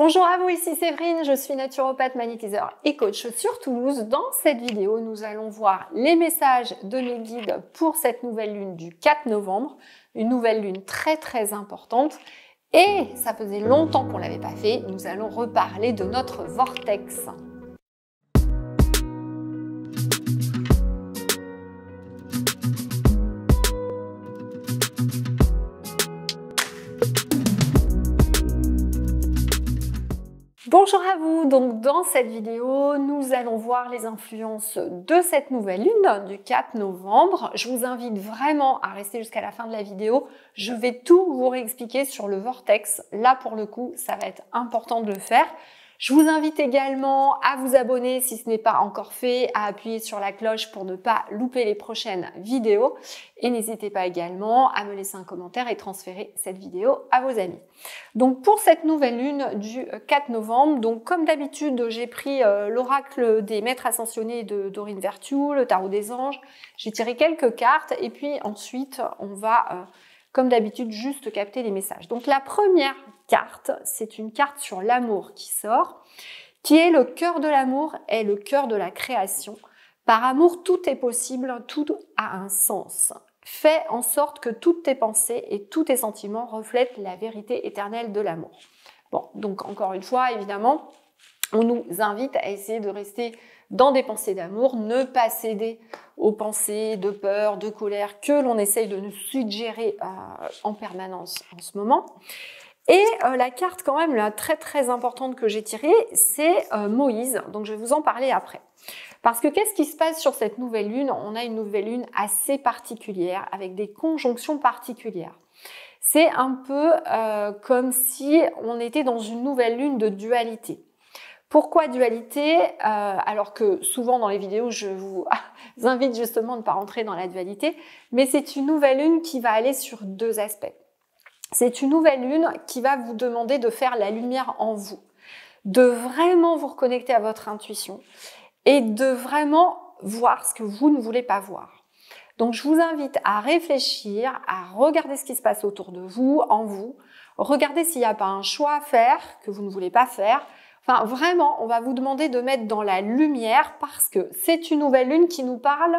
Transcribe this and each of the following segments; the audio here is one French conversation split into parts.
Bonjour à vous, ici Séverine, je suis naturopathe, magnétiseur et coach sur Toulouse. Dans cette vidéo, nous allons voir les messages de mes guides pour cette nouvelle lune du 4 novembre. Une nouvelle lune très importante. Et ça faisait longtemps qu'on ne l'avait pas fait, nous allons reparler de notre vortex. Bonjour à vous, donc dans cette vidéo, nous allons voir les influences de cette nouvelle lune du 4 novembre. Je vous invite vraiment à rester jusqu'à la fin de la vidéo. Je vais tout vous réexpliquer sur le vortex. Là, pour le coup, ça va être important de le faire. Je vous invite également à vous abonner si ce n'est pas encore fait, à appuyer sur la cloche pour ne pas louper les prochaines vidéos. Et n'hésitez pas également à me laisser un commentaire et transférer cette vidéo à vos amis. Donc pour cette nouvelle lune du 4 novembre, donc comme d'habitude, j'ai pris l'oracle des maîtres ascensionnés de Dorine Virtue, le tarot des anges. J'ai tiré quelques cartes et puis ensuite on va comme d'habitude, juste capter les messages. Donc la première carte, c'est une carte sur l'amour qui sort, qui est le cœur de l'amour et le cœur de la création. Par amour, tout est possible, tout a un sens. Fais en sorte que toutes tes pensées et tous tes sentiments reflètent la vérité éternelle de l'amour. Bon, donc encore une fois, évidemment, on nous invite à essayer de rester dans des pensées d'amour, ne pas céder aux pensées de peur, de colère que l'on essaye de nous suggérer en permanence en ce moment. Et la carte quand même la très importante que j'ai tirée, c'est Moïse, donc je vais vous en parler après. Parce que qu'est-ce qui se passe sur cette nouvelle lune? On a une nouvelle lune assez particulière, avec des conjonctions particulières. C'est un peu comme si on était dans une nouvelle lune de dualité. Pourquoi dualité? Alors que souvent dans les vidéos, je vous invite justement à ne pas rentrer dans la dualité, mais c'est une nouvelle lune qui va aller sur deux aspects. C'est une nouvelle lune qui va vous demander de faire la lumière en vous, de vraiment vous reconnecter à votre intuition et de vraiment voir ce que vous ne voulez pas voir. Donc je vous invite à réfléchir, à regarder ce qui se passe autour de vous, en vous, regarder s'il n'y a pas un choix à faire que vous ne voulez pas faire. Enfin, vraiment, on va vous demander de mettre dans la lumière parce que c'est une nouvelle lune qui nous parle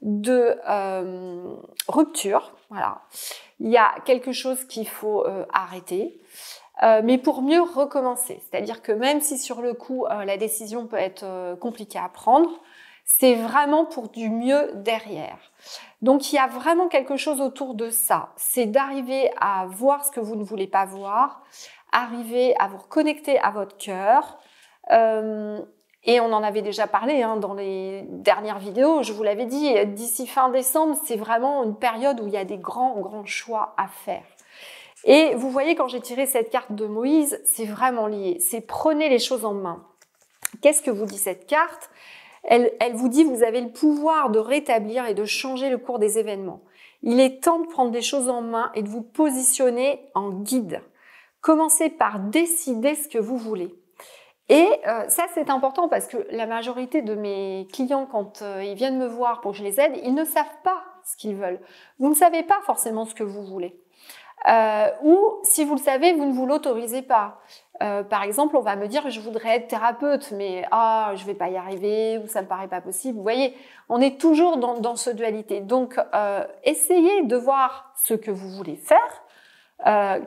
de rupture. Voilà. Il y a quelque chose qu'il faut arrêter, mais pour mieux recommencer. C'est-à-dire que même si sur le coup, la décision peut être compliquée à prendre, c'est vraiment pour du mieux derrière. Donc, il y a vraiment quelque chose autour de ça. C'est d'arriver à voir ce que vous ne voulez pas voir, arriver à vous reconnecter à votre cœur. Et on en avait déjà parlé dans les dernières vidéos, je vous l'avais dit, d'ici fin décembre, c'est vraiment une période où il y a des grands choix à faire. Et vous voyez, quand j'ai tiré cette carte de Moïse, c'est vraiment lié. C'est prenez les choses en main. Qu'est-ce que vous dit cette carte ? Elle vous dit, vous avez le pouvoir de rétablir et de changer le cours des événements. Il est temps de prendre des choses en main et de vous positionner en guide. Commencez par décider ce que vous voulez. Et ça, c'est important parce que la majorité de mes clients, quand ils viennent me voir pour que je les aide, ils ne savent pas ce qu'ils veulent. Vous ne savez pas forcément ce que vous voulez. Ou si vous le savez, vous ne vous l'autorisez pas. Par exemple, on va me dire je voudrais être thérapeute, mais je vais pas y arriver, ou ça me paraît pas possible. Vous voyez, on est toujours dans ce dualité. Donc, essayez de voir ce que vous voulez faire.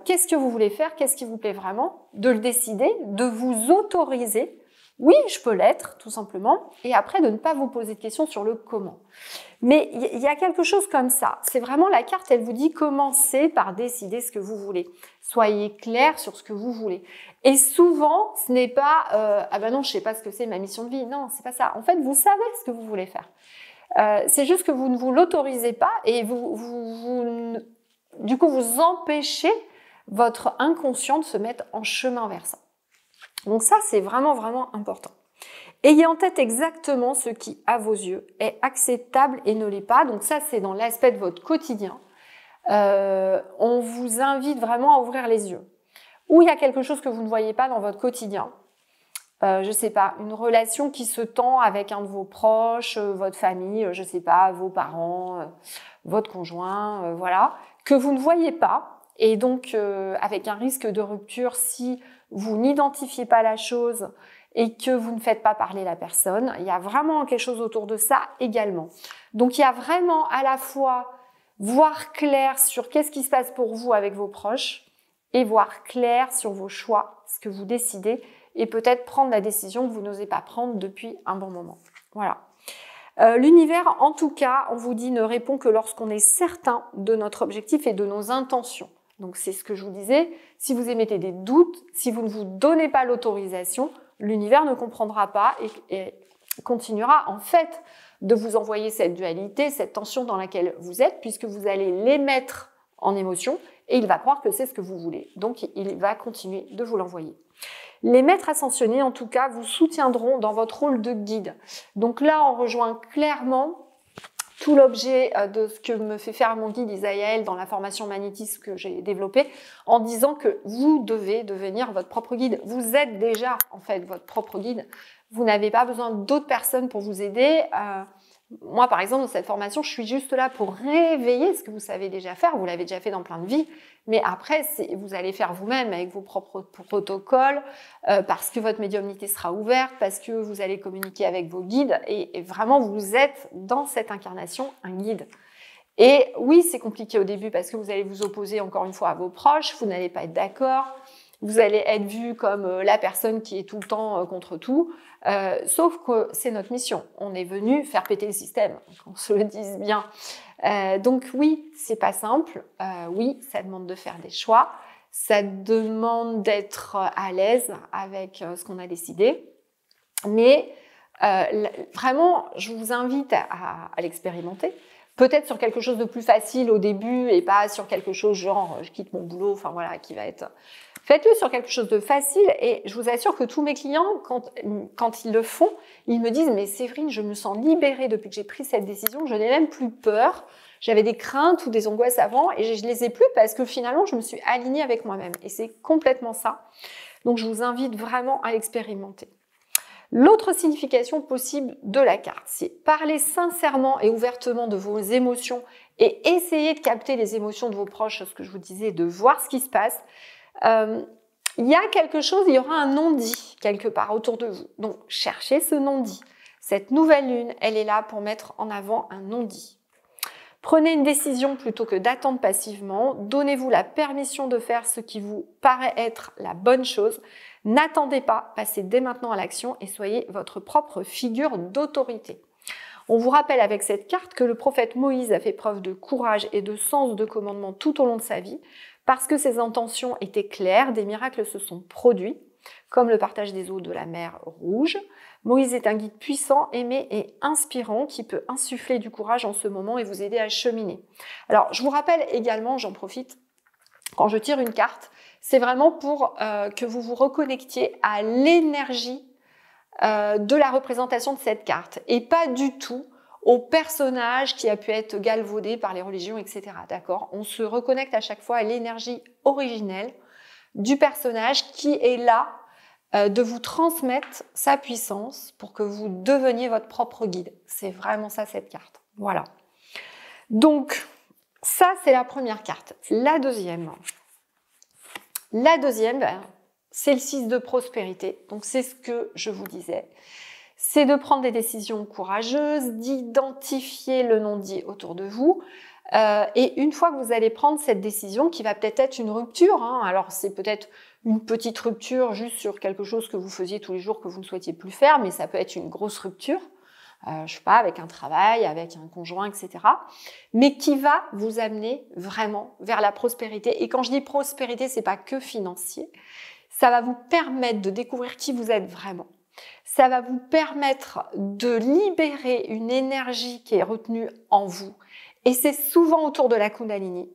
Qu'est-ce que vous voulez faire, qu'est-ce qui vous plaît vraiment, de le décider, de vous autoriser, oui, je peux l'être, tout simplement, et après de ne pas vous poser de questions sur le comment. Mais il y a quelque chose comme ça, c'est vraiment la carte, elle vous dit commencez par décider ce que vous voulez. Soyez clair sur ce que vous voulez. Et souvent, ce n'est pas ah ben non, je sais pas ce que c'est ma mission de vie, non, c'est pas ça. En fait, vous savez ce que vous voulez faire. C'est juste que vous ne vous l'autorisez pas et du coup, vous empêchez votre inconscient de se mettre en chemin vers ça. Donc ça, c'est vraiment important. Ayez en tête exactement ce qui, à vos yeux, est acceptable et ne l'est pas. Donc ça, c'est dans l'aspect de votre quotidien. On vous invite vraiment à ouvrir les yeux. Ou il y a quelque chose que vous ne voyez pas dans votre quotidien. Je sais pas, une relation qui se tend avec un de vos proches, votre famille, je sais pas, vos parents, votre conjoint, voilà, que vous ne voyez pas. Et donc, avec un risque de rupture si vous n'identifiez pas la chose et que vous ne faites pas parler la personne. Il y a vraiment quelque chose autour de ça également. Donc il y a vraiment à la fois voir clair sur qu'est-ce qui se passe pour vous avec vos proches et voir clair sur vos choix, ce que vous décidez et peut-être prendre la décision que vous n'osez pas prendre depuis un bon moment. Voilà. L'univers, en tout cas, on vous dit, ne répond que lorsqu'on est certain de notre objectif et de nos intentions. Donc c'est ce que je vous disais, si vous émettez des doutes, si vous ne vous donnez pas l'autorisation, l'univers ne comprendra pas et continuera en fait de vous envoyer cette dualité, cette tension dans laquelle vous êtes, puisque vous allez l'émettre en émotion et il va croire que c'est ce que vous voulez. Donc il va continuer de vous l'envoyer. Les maîtres ascensionnés, en tout cas, vous soutiendront dans votre rôle de guide. Donc là, on rejoint clairement tout l'objet de ce que me fait faire mon guide Isaïel dans la formation magnétisme que j'ai développée, en disant que vous devez devenir votre propre guide. Vous êtes déjà, en fait, votre propre guide. Vous n'avez pas besoin d'autres personnes pour vous aider. Moi, par exemple, dans cette formation, je suis juste là pour réveiller ce que vous savez déjà faire. Vous l'avez déjà fait dans plein de vies. Mais après, vous allez faire vous-même avec vos propres protocoles, parce que votre médiumnité sera ouverte, parce que vous allez communiquer avec vos guides. Et vraiment, vous êtes dans cette incarnation un guide. Et oui, c'est compliqué au début parce que vous allez vous opposer encore une fois à vos proches. Vous n'allez pas être d'accord. Vous allez être vu comme la personne qui est tout le temps contre tout. Sauf que c'est notre mission. On est venu faire péter le système, qu'on se le dise bien. Donc oui, c'est pas simple. Oui, ça demande de faire des choix. Ça demande d'être à l'aise avec ce qu'on a décidé. Mais vraiment, je vous invite à l'expérimenter. Peut-être sur quelque chose de plus facile au début et pas sur quelque chose genre je quitte mon boulot, enfin voilà, qui va être... Faites-le sur quelque chose de facile et je vous assure que tous mes clients, quand ils le font, ils me disent « Mais Séverine, je me sens libérée depuis que j'ai pris cette décision, je n'ai même plus peur. J'avais des craintes ou des angoisses avant et je les ai plus parce que finalement, je me suis alignée avec moi-même. » Et c'est complètement ça. Donc, je vous invite vraiment à l'expérimenter. L'autre signification possible de la carte, c'est parler sincèrement et ouvertement de vos émotions et essayer de capter les émotions de vos proches, ce que je vous disais, de voir ce qui se passe. Il y a quelque chose, il y aura un non-dit quelque part autour de vous. Donc, cherchez ce non-dit. Cette nouvelle lune, elle est là pour mettre en avant un non-dit. Prenez une décision plutôt que d'attendre passivement. Donnez-vous la permission de faire ce qui vous paraît être la bonne chose. N'attendez pas, passez dès maintenant à l'action et soyez votre propre figure d'autorité. On vous rappelle avec cette carte que le prophète Moïse a fait preuve de courage et de sens de commandement tout au long de sa vie. Parce que ses intentions étaient claires, des miracles se sont produits, comme le partage des eaux de la mer Rouge. Moïse est un guide puissant, aimé et inspirant qui peut insuffler du courage en ce moment et vous aider à cheminer. Alors, je vous rappelle également, j'en profite, quand je tire une carte, c'est vraiment pour que vous vous reconnectiez à l'énergie de la représentation de cette carte et pas du tout au personnage qui a pu être galvaudé par les religions, etc. D'accord ? On se reconnecte à chaque fois à l'énergie originelle du personnage qui est là de vous transmettre sa puissance pour que vous deveniez votre propre guide. C'est vraiment ça, cette carte. Voilà. Donc, ça, c'est la première carte. La deuxième, c'est le 6 de prospérité. Donc, c'est ce que je vous disais. C'est de prendre des décisions courageuses, d'identifier le non-dit autour de vous. Et une fois que vous allez prendre cette décision, qui va peut-être être une rupture, alors c'est peut-être une petite rupture juste sur quelque chose que vous faisiez tous les jours que vous ne souhaitiez plus faire, mais ça peut être une grosse rupture, je sais pas, avec un travail, avec un conjoint, etc. Mais qui va vous amener vraiment vers la prospérité. Et quand je dis prospérité, c'est pas que financier. Ça va vous permettre de découvrir qui vous êtes vraiment. Ça va vous permettre de libérer une énergie qui est retenue en vous. Et c'est souvent autour de la Kundalini.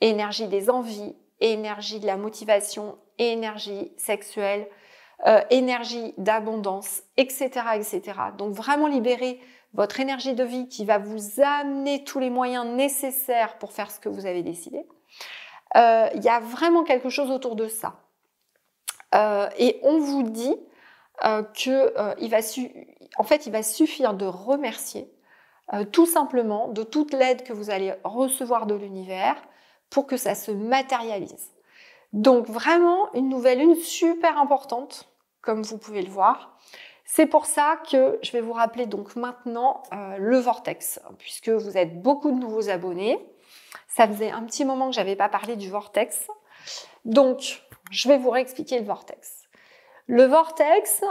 Énergie des envies, énergie de la motivation, énergie sexuelle, énergie d'abondance, etc., etc. Donc vraiment libérer votre énergie de vie qui va vous amener tous les moyens nécessaires pour faire ce que vous avez décidé. Il y a vraiment quelque chose autour de ça. Et on vous dit qu'il va suffire de remercier tout simplement de toute l'aide que vous allez recevoir de l'univers pour que ça se matérialise. Donc vraiment une nouvelle lune super importante, comme vous pouvez le voir. C'est pour ça que je vais vous rappeler donc maintenant le vortex, puisque vous êtes beaucoup de nouveaux abonnés. Ça faisait un petit moment que je n'avais pas parlé du vortex. Donc, je vais vous réexpliquer le vortex. Le vortex,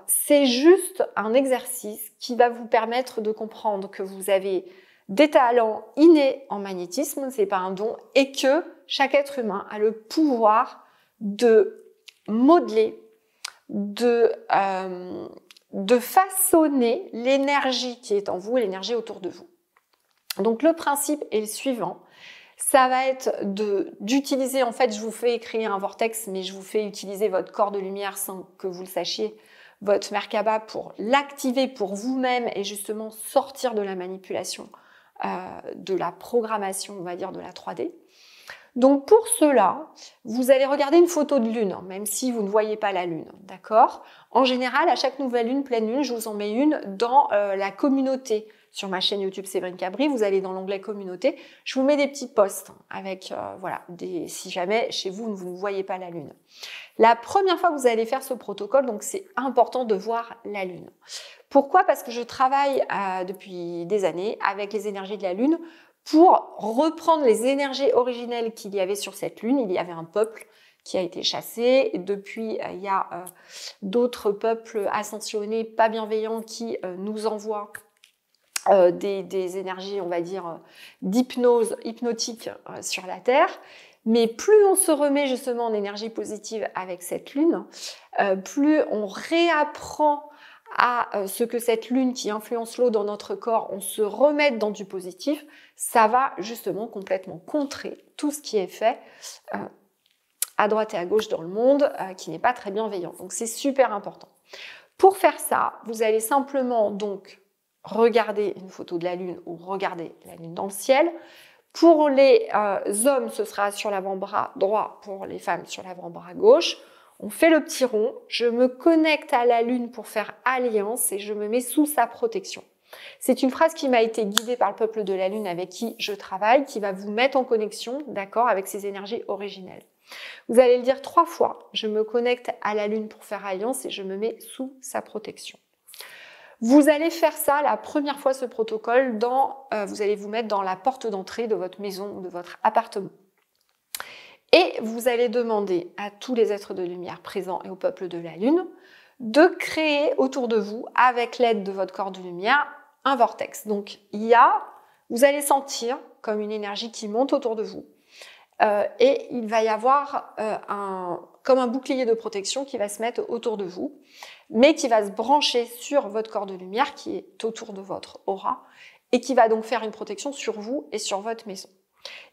c'est juste un exercice qui va vous permettre de comprendre que vous avez des talents innés en magnétisme, c'est pas un don, et que chaque être humain a le pouvoir de modeler, de façonner l'énergie qui est en vous et l'énergie autour de vous. Donc le principe est le suivant, ça va être d'utiliser, en fait je vous fais écrire un vortex, mais je vous fais utiliser votre corps de lumière sans que vous le sachiez, votre Merkaba pour l'activer pour vous-même et justement sortir de la manipulation, de la programmation, on va dire, de la 3D. Donc pour cela, vous allez regarder une photo de lune, même si vous ne voyez pas la lune, d'accord? En général, à chaque nouvelle lune, pleine lune, je vous en mets une dans la communauté. Sur ma chaîne YouTube Séverine Cabri, vous allez dans l'onglet communauté, je vous mets des petits posts avec, voilà, si jamais chez vous, vous ne voyez pas la lune. La première fois que vous allez faire ce protocole, donc c'est important de voir la lune. Pourquoi? Parce que je travaille depuis des années avec les énergies de la lune pour reprendre les énergies originelles qu'il y avait sur cette lune. Il y avait un peuple qui a été chassé. Depuis, il y a d'autres peuples ascensionnés, pas bienveillants, qui nous envoient des énergies, on va dire, d'hypnose, hypnotique sur la Terre. Mais plus on se remet justement en énergie positive avec cette lune, plus on réapprend à ce que cette lune qui influence l'eau dans notre corps, on se remette dans du positif, ça va justement complètement contrer tout ce qui est fait à droite et à gauche dans le monde qui n'est pas très bienveillant. Donc c'est super important. Pour faire ça, vous allez simplement donc regarder une photo de la lune ou regarder la lune dans le ciel. Pour les hommes, ce sera sur l'avant-bras droit, pour les femmes sur l'avant-bras gauche. On fait le petit rond, je me connecte à la lune pour faire alliance et je me mets sous sa protection. C'est une phrase qui m'a été guidée par le peuple de la lune avec qui je travaille, qui va vous mettre en connexion, d'accord, avec ces énergies originelles. Vous allez le dire 3 fois, je me connecte à la lune pour faire alliance et je me mets sous sa protection. Vous allez faire ça la première fois, ce protocole, vous allez vous mettre dans la porte d'entrée de votre maison ou de votre appartement. Et vous allez demander à tous les êtres de lumière présents et au peuple de la lune de créer autour de vous, avec l'aide de votre corps de lumière, un vortex. Donc vous allez sentir comme une énergie qui monte autour de vous. Et il va y avoir comme un bouclier de protection qui va se mettre autour de vous, mais qui va se brancher sur votre corps de lumière qui est autour de votre aura et qui va donc faire une protection sur vous et sur votre maison.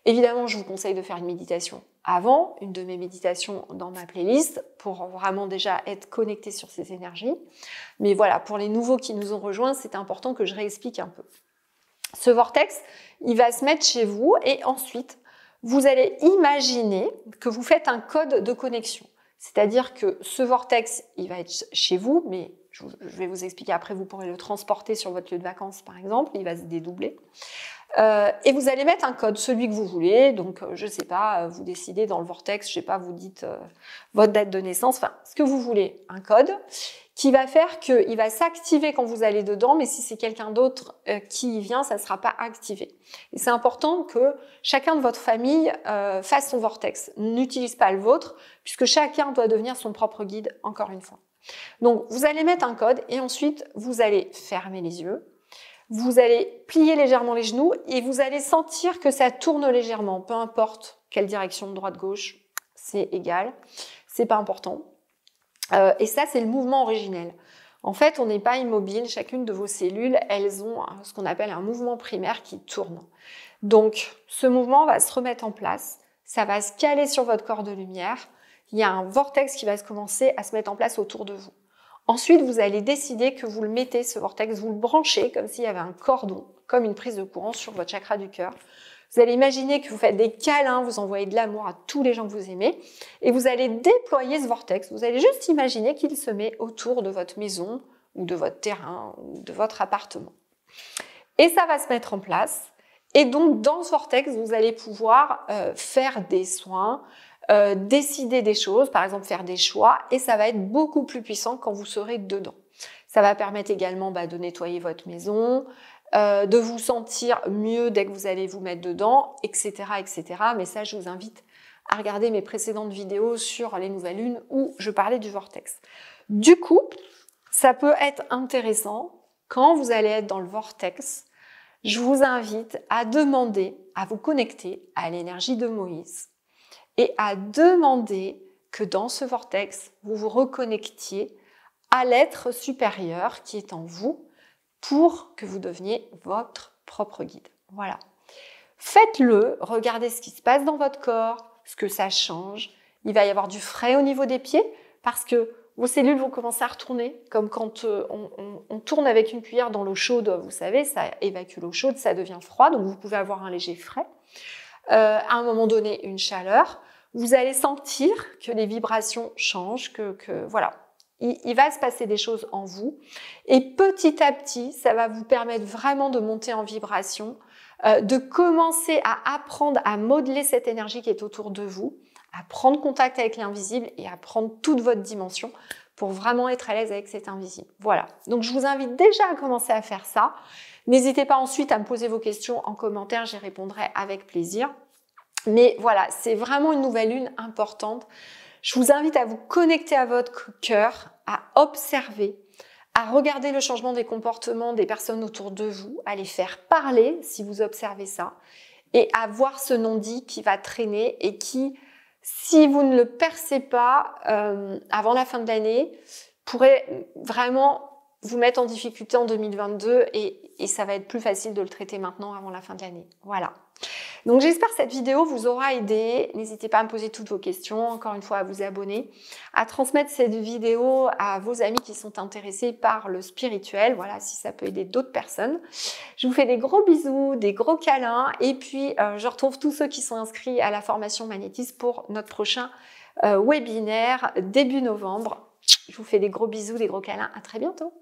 Évidemment, je vous conseille de faire une méditation avant, une de mes méditations dans ma playlist, pour vraiment déjà être connecté sur ces énergies. Mais voilà, pour les nouveaux qui nous ont rejoints, c'est important que je réexplique un peu. Ce vortex, il va se mettre chez vous et ensuite, vous allez imaginer que vous faites un code de connexion. C'est-à-dire que ce vortex, il va être chez vous, mais je vais vous expliquer après, vous pourrez le transporter sur votre lieu de vacances par exemple, il va se dédoubler. Et vous allez mettre un code, celui que vous voulez, donc je ne sais pas, vous décidez dans le vortex, je ne sais pas, vous dites votre date de naissance, enfin ce que vous voulez, un code qui va faire qu'il va s'activer quand vous allez dedans, mais si c'est quelqu'un d'autre qui y vient, ça ne sera pas activé. Et c'est important que chacun de votre famille fasse son vortex, n'utilise pas le vôtre, puisque chacun doit devenir son propre guide, encore une fois. Donc vous allez mettre un code et ensuite vous allez fermer les yeux. Vous allez plier légèrement les genoux et vous allez sentir que ça tourne légèrement, peu importe quelle direction, droite-gauche, c'est égal, c'est pas important. Et ça, c'est le mouvement originel. En fait, on n'est pas immobile, chacune de vos cellules, elles ont ce qu'on appelle un mouvement primaire qui tourne. Donc, ce mouvement va se remettre en place, ça va se caler sur votre corps de lumière, il y a un vortex qui va commencer à se mettre en place autour de vous. Ensuite, vous allez décider que vous le mettez, ce vortex, vous le branchez comme s'il y avait un cordon, comme une prise de courant sur votre chakra du cœur. Vous allez imaginer que vous faites des câlins, vous envoyez de l'amour à tous les gens que vous aimez et vous allez déployer ce vortex. Vous allez juste imaginer qu'il se met autour de votre maison ou de votre terrain ou de votre appartement. Et ça va se mettre en place. Et donc, dans ce vortex, vous allez pouvoir faire des soins, décider des choses, par exemple faire des choix, et ça va être beaucoup plus puissant quand vous serez dedans. Ça va permettre également de nettoyer votre maison, de vous sentir mieux dès que vous allez vous mettre dedans, etc., etc. Mais ça, je vous invite à regarder mes précédentes vidéos sur les nouvelles lunes où je parlais du vortex. Du coup, ça peut être intéressant quand vous allez être dans le vortex. Je vous invite à demander, à vous connecter à l'énergie de Moïse et à demander que dans ce vortex, vous vous reconnectiez à l'être supérieur qui est en vous pour que vous deveniez votre propre guide. Voilà. Faites-le, regardez ce qui se passe dans votre corps, ce que ça change. Il va y avoir du frais au niveau des pieds parce que vos cellules vont commencer à retourner, comme quand on tourne avec une cuillère dans l'eau chaude, vous savez, ça évacue l'eau chaude, ça devient froid, donc vous pouvez avoir un léger frais. À un moment donné, une chaleur. Vous allez sentir que les vibrations changent, voilà. Il va se passer des choses en vous. Et petit à petit, ça va vous permettre vraiment de monter en vibration, de commencer à apprendre à modeler cette énergie qui est autour de vous, à prendre contact avec l'invisible et à prendre toute votre dimension pour vraiment être à l'aise avec cet invisible. Voilà. Donc, je vous invite déjà à commencer à faire ça. N'hésitez pas ensuite à me poser vos questions en commentaire, j'y répondrai avec plaisir. Mais voilà, c'est vraiment une nouvelle lune importante. Je vous invite à vous connecter à votre cœur, à observer, à regarder le changement des comportements des personnes autour de vous, à les faire parler si vous observez ça, et à voir ce non-dit qui va traîner et qui, si vous ne le percez pas avant la fin de l'année, pourrait vraiment vous mettre en difficulté en 2022 et ça va être plus facile de le traiter maintenant avant la fin de l'année. Voilà. Donc j'espère que cette vidéo vous aura aidé. N'hésitez pas à me poser toutes vos questions, encore une fois à vous abonner, à transmettre cette vidéo à vos amis qui sont intéressés par le spirituel, voilà, si ça peut aider d'autres personnes. Je vous fais des gros bisous, des gros câlins et puis je retrouve tous ceux qui sont inscrits à la formation magnétisme pour notre prochain webinaire début novembre. Je vous fais des gros bisous, des gros câlins, à très bientôt.